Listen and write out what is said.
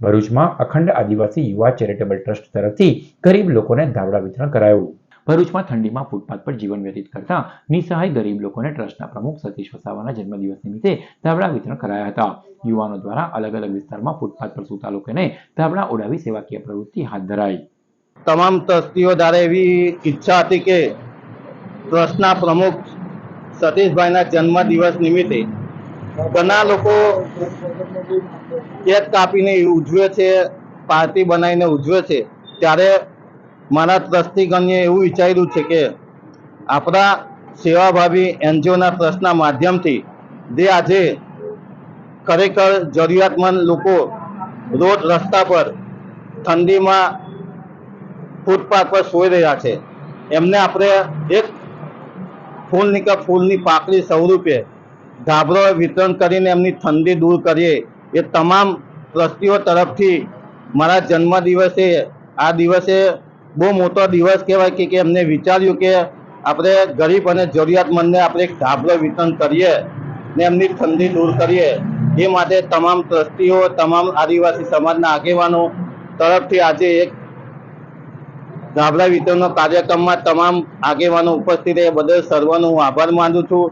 ભરૂચમાં અખંડ આદિવાસી યુવા ચેરિટેબલ ટ્રસ્ટ તરફથી ગરીબ લોકોને ધાબળા વિતરણ કરાયું। ભરૂચમાં ઠંડીમાં ફૂટપાથ પર જીવન વ્યતીત કરતા નિસહાય ગરીબ લોકોને ટ્રસ્ટના પ્રમુખ સતીશ વસાવાના જન્મદિવસ નિમિત્તે ધાબળા વિતરણ કરાયા હતા। યુવાનો દ્વારા અલગ અલગ વિસ્તારમાં ફૂટપાથ પર સૂતા લોકોને ધાબળા ઉડાવી સેવાકીય પ્રવૃત્તિ હાથ ધરાઈ। તમામ ટ્રસ્ટીઓ દ્વારા એવી ઈચ્છા હતી કે ટ્રસ્ટના પ્રમુખ સતીશભાઈના જન્મદિવસ નિમિત્તે ઘણા લોકો કેક કાપીને ઉજવે છે, પાર્ટી બનાવીને ઉજવે છે, ત્યારે મારા ટ્રસ્ટીગણને એવું વિચાર્યું છે કે આપણા સેવાભાવી એનજીઓના ટ્રસ્ટના માધ્યમથી જે આજે ખરેખર જરૂરિયાતમંદ લોકો રોડ રસ્તા પર ઠંડીમાં ફૂટપાથ પર સોઈ રહ્યા છે, એમને આપણે એક ફૂલની પાકડી સ્વરૂપે ધાબળો વિતરણ કરીને એમની ઠંડી દૂર કરીએ। એ તમામ ટ્રસ્ટીઓ તરફથી મારા જન્મદિવસે આ દિવસે બહુ મોટો દિવસ કહેવાય કે એમને વિચાર્યું કે આપણે ગરીબ અને જરૂરિયાતમંદને આપણે એક ધાબળો વિતરણ કરીએ ને એમની ઠંડી દૂર કરીએ। એ માટે તમામ ટ્રસ્ટીઓ, તમામ આદિવાસી સમાજના આગેવાનો તરફથી આજે એક ધાબળા વિતરણનો કાર્યક્રમમાં તમામ આગેવાનો ઉપસ્થિત રહે બદલ સર્વનો હું આભાર માનું છું।